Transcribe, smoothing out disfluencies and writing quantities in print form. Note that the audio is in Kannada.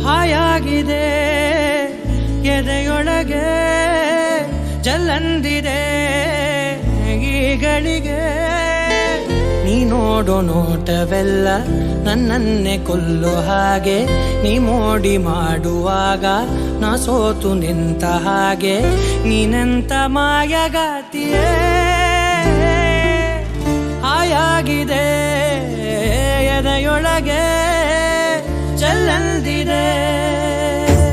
ಹಾಯಾಗಿದೆ ಎದೆಯೊಳಗೆ ಜಲ್ಲಂದಿದೆ ಈಗಳಿಗೆ ನೀ ನೋಡೋ ನೋಟವೆಲ್ಲ ನನ್ನನ್ನೇ ಕೊಲ್ಲೋ ಹಾಗೆ ನೀ ಮೋಡಿ ಮಾಡುವಾಗ ನಾ ಸೋತು ನಿಂತ ಹಾಗೆ ನೀನೆಂತ ಮಾಯಗಾತಿಯೇ ಹಾಯಾಗಿದೆ ಎದೆಯೊಳಗೆ ಜಲ್ಲಂದಿದೆ